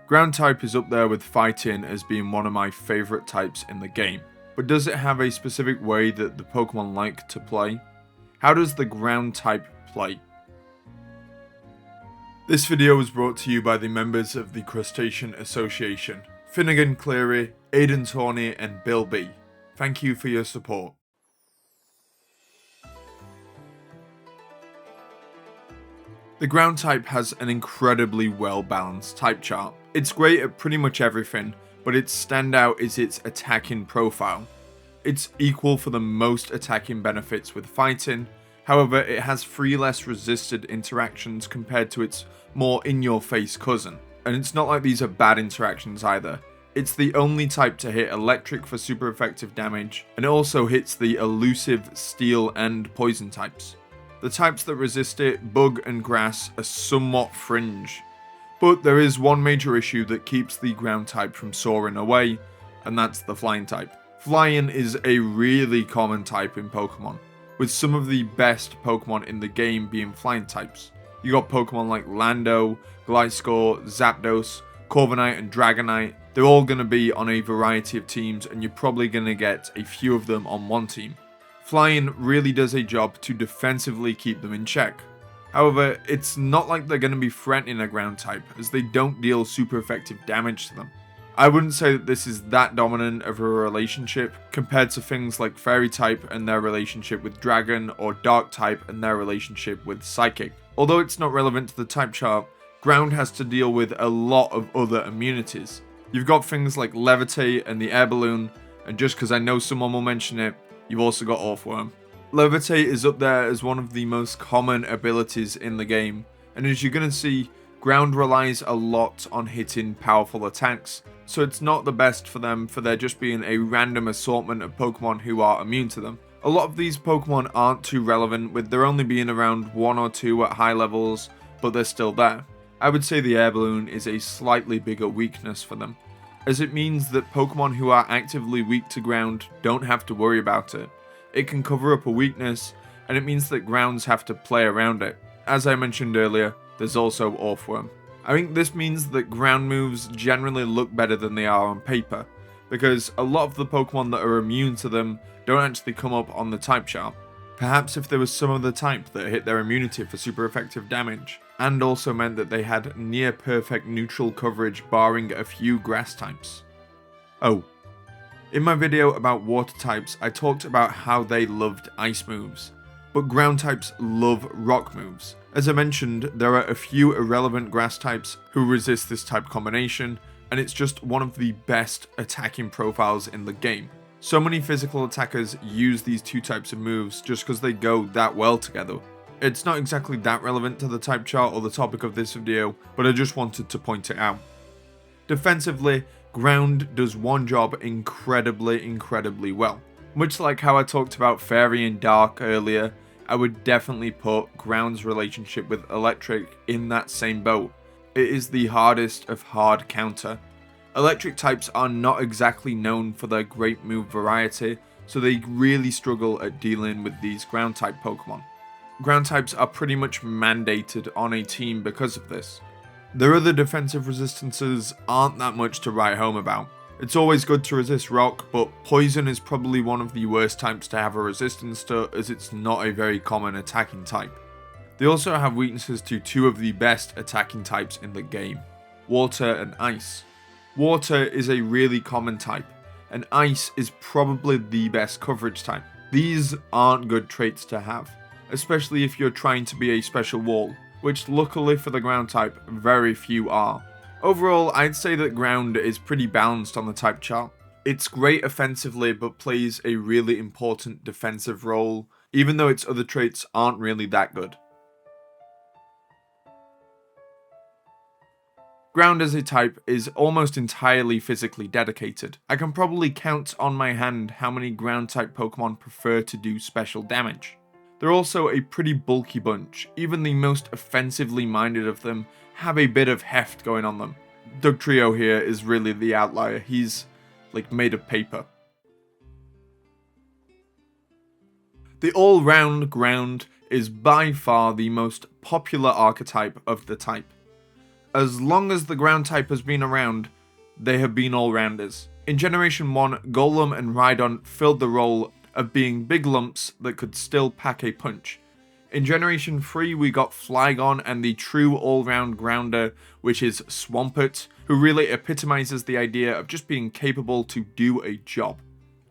Ground type is up there with fighting as being one of my favourite types in the game, but does it have a specific way that the Pokemon like to play? How does the ground type play? This video was brought to you by the members of the Crustacean Association, Finnegan Cleary, Aidan Tawney and Bill B. Thank you for your support. The ground type has an incredibly well balanced type chart. It's great at pretty much everything, but its standout is its attacking profile. It's equal for the most attacking benefits with fighting, however it has 3 less resisted interactions compared to its more in-your-face cousin. And it's not like these are bad interactions either. It's the only type to hit electric for super effective damage, and it also hits the elusive steel and poison types. The types that resist it, bug and grass, are somewhat fringe. But there is one major issue that keeps the ground type from soaring away, and that's the flying type. Flying is a really common type in Pokemon, with some of the best Pokemon in the game being flying types. You got Pokemon like Lando, Gliscor, Zapdos, Corviknight and Dragonite. They're all going to be on a variety of teams, and you're probably going to get a few of them on one team. Flying really does a job to defensively keep them in check. However, it's not like they're going to be threatening a ground type, as they don't deal super effective damage to them. I wouldn't say that this is that dominant of a relationship compared to things like Fairy type and their relationship with Dragon, or Dark type and their relationship with Psychic. Although it's not relevant to the type chart, ground has to deal with a lot of other immunities. You've got things like Levitate and the Air Balloon, and just because I know someone will mention it, you've also got Earthworm. Levitate is up there as one of the most common abilities in the game, and as you're going to see, ground relies a lot on hitting powerful attacks, so it's not the best for them for there just being a random assortment of Pokemon who are immune to them. A lot of these Pokemon aren't too relevant, with there only being around 1 or 2 at high levels, but they're still there. I would say the Air Balloon is a slightly bigger weakness for them, as it means that Pokemon who are actively weak to ground don't have to worry about it. It can cover up a weakness, and it means that grounds have to play around it. As I mentioned earlier, there's also Earthworm. I think this means that ground moves generally look better than they are on paper, because a lot of the Pokemon that are immune to them don't actually come up on the type chart. Perhaps if there was some other type that hit their immunity for super effective damage, and also meant that they had near perfect neutral coverage barring a few grass types. Oh, in my video about water types, I talked about how they loved ice moves, but ground types love rock moves. As I mentioned, there are a few irrelevant grass types who resist this type combination, and it's just one of the best attacking profiles in the game. So many physical attackers use these two types of moves just because they go that well together. It's not exactly that relevant to the type chart or the topic of this video, but I just wanted to point it out. Defensively, ground does one job incredibly well. Much like how I talked about Fairy and Dark earlier, I would definitely put ground's relationship with electric in that same boat. It is the hardest of hard counter. Electric types are not exactly known for their great move variety, so they really struggle at dealing with these ground type Pokemon. Ground types are pretty much mandated on a team because of this. Their other defensive resistances aren't that much to write home about. It's always good to resist rock, but poison is probably one of the worst types to have a resistance to, as it's not a very common attacking type. They also have weaknesses to 2 of the best attacking types in the game, water and ice. Water is a really common type, and ice is probably the best coverage type. These aren't good traits to have, especially if you're trying to be a special wall, which luckily for the ground type, very few are. Overall, I'd say that ground is pretty balanced on the type chart. It's great offensively, but plays a really important defensive role, even though its other traits aren't really that good. Ground as a type is almost entirely physically dedicated. I can probably count on my hand how many ground type Pokemon prefer to do special damage. They're also a pretty bulky bunch. Even the most offensively minded of them have a bit of heft going on them. Dugtrio here is really the outlier. He's like made of paper. The all-round ground is by far the most popular archetype of the type. As long as the ground type has been around, they have been all-rounders. In Generation 1, Golem and Rhydon filled the role of being big lumps that could still pack a punch. In Generation 3, we got Flygon and the true all-round grounder, which is Swampert, who really epitomizes the idea of just being capable to do a job.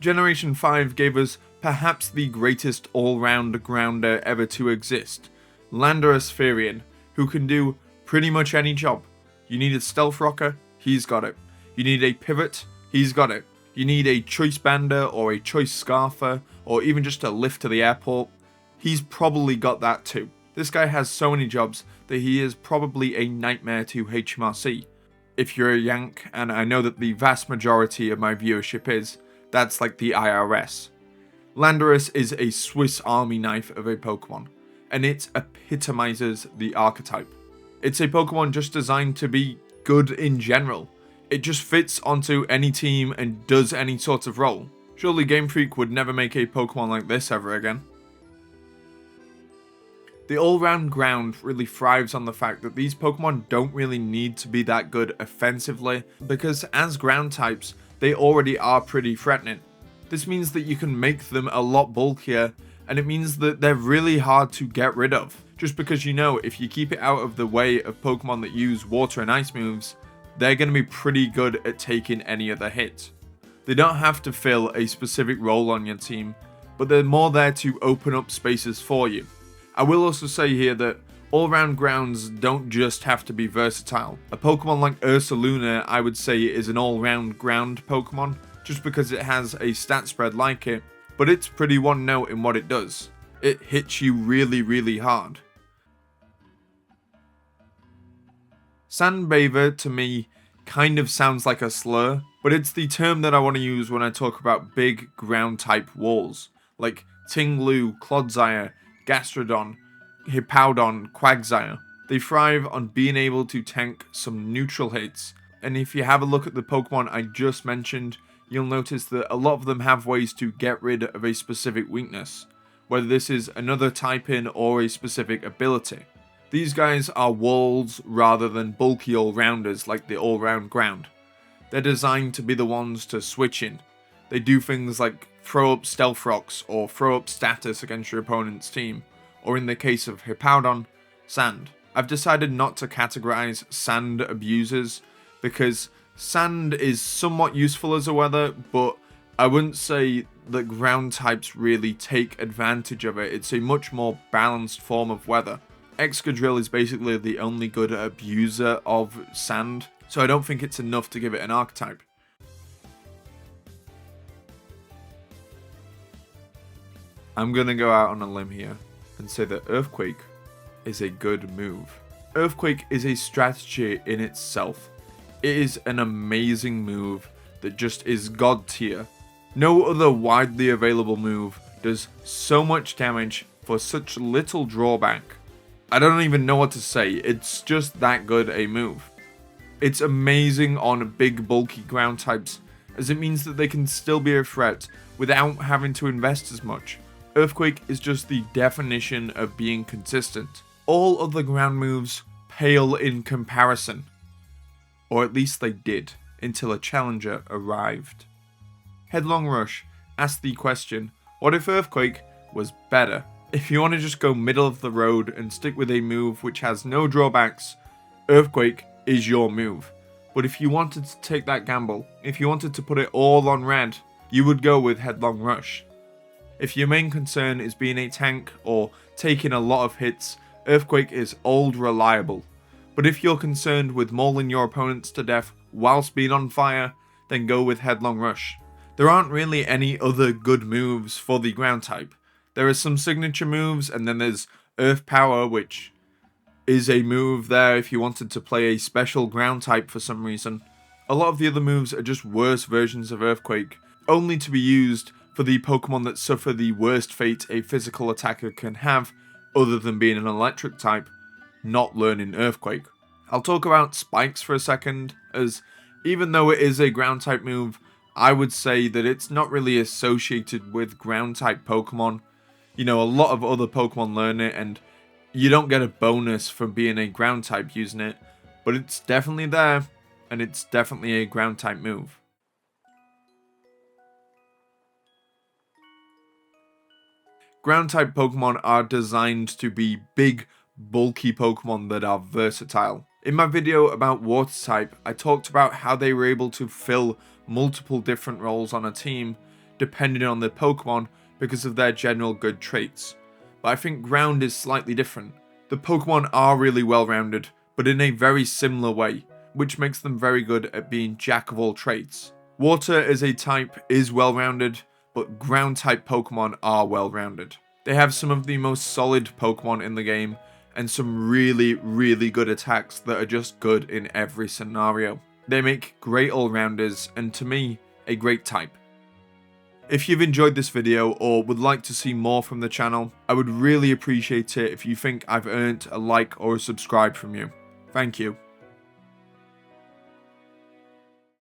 Generation 5 gave us perhaps the greatest all-round grounder ever to exist, Landorus Firion, who can do pretty much any job. You need a Stealth Rocker, he's got it. You need a Pivot, he's got it. You need a Choice Bander or a Choice Scarfer, or even just a lift to the airport, he's probably got that too. This guy has so many jobs that he is probably a nightmare to HMRC. If you're a Yank, and I know that the vast majority of my viewership is, that's like the IRS. Landorus is a Swiss Army knife of a Pokemon, and it epitomizes the archetype. It's a Pokemon just designed to be good in general. It just fits onto any team and does any sort of role. Surely Game Freak would never make a Pokemon like this ever again. The all-round ground really thrives on the fact that these Pokemon don't really need to be that good offensively, because as ground types, they already are pretty threatening. This means that you can make them a lot bulkier, and it means that they're really hard to get rid of. Just because you know if you keep it out of the way of Pokemon that use water and ice moves, they're going to be pretty good at taking any other hit. They don't have to fill a specific role on your team, but they're more there to open up spaces for you. I will also say here that all-round grounds don't just have to be versatile. A Pokemon like Ursaluna, I would say, is an all-round ground Pokemon, just because it has a stat spread like it, but it's pretty one note in what it does. It hits you really, really hard. Sandbather, to me, kind of sounds like a slur, but it's the term that I want to use when I talk about big ground-type walls, like Tinglu, Clodsire, Gastrodon, Hippowdon, Quagsire. They thrive on being able to tank some neutral hits, and if you have a look at the Pokemon I just mentioned, you'll notice that a lot of them have ways to get rid of a specific weakness, whether this is another type-in or a specific ability. These guys are walls rather than bulky all-rounders like the all-round ground. They're designed to be the ones to switch in. They do things like throw up Stealth Rocks or throw up status against your opponent's team, or in the case of Hippowdon, sand. I've decided not to categorize sand abusers because sand is somewhat useful as a weather, but I wouldn't say that ground types really take advantage of it. It's a much more balanced form of weather. Excadrill is basically the only good abuser of sand, so I don't think it's enough to give it an archetype. I'm gonna go out on a limb here and say that Earthquake is a good move. Earthquake is a strategy in itself. It is an amazing move that just is god tier. No other widely available move does so much damage for such little drawback. I don't even know what to say, it's just that good a move. It's amazing on big bulky ground types, as it means that they can still be a threat without having to invest as much. Earthquake is just the definition of being consistent. All other ground moves pale in comparison. Or at least they did, until a challenger arrived. Headlong Rush asked the question, what if Earthquake was better? If you want to just go middle of the road and stick with a move which has no drawbacks, Earthquake is your move. But if you wanted to take that gamble, if you wanted to put it all on red, you would go with Headlong Rush. If your main concern is being a tank or taking a lot of hits, Earthquake is old reliable. But if you're concerned with mauling your opponents to death whilst being on fire, then go with Headlong Rush. There aren't really any other good moves for the ground type. There are some signature moves, and then there's Earth Power, which is a move there if you wanted to play a special ground type for some reason. A lot of the other moves are just worse versions of Earthquake, only to be used for the Pokemon that suffer the worst fate a physical attacker can have, other than being an electric type, not learning Earthquake. I'll talk about Spikes for a second, as even though it is a ground type move, I would say that it's not really associated with ground type Pokemon. You know, a lot of other Pokemon learn it, and you don't get a bonus from being a ground type using it. but it's definitely there, and it's definitely a ground type move. Ground type Pokemon are designed to be big, bulky Pokemon that are versatile. In my video about water type, I talked about how they were able to fill multiple different roles on a team depending on their Pokemon because of their general good traits. But I think ground is slightly different. The Pokemon are really well rounded, but in a very similar way, which makes them very good at being jack of all trades. Water as a type is well rounded, but ground type Pokemon are well rounded. They have some of the most solid Pokemon in the game, and some really, really good attacks that are just good in every scenario. They make great all-rounders, and to me, a great type. If you've enjoyed this video or would like to see more from the channel, I would really appreciate it if you think I've earned a like or a subscribe from you. Thank you.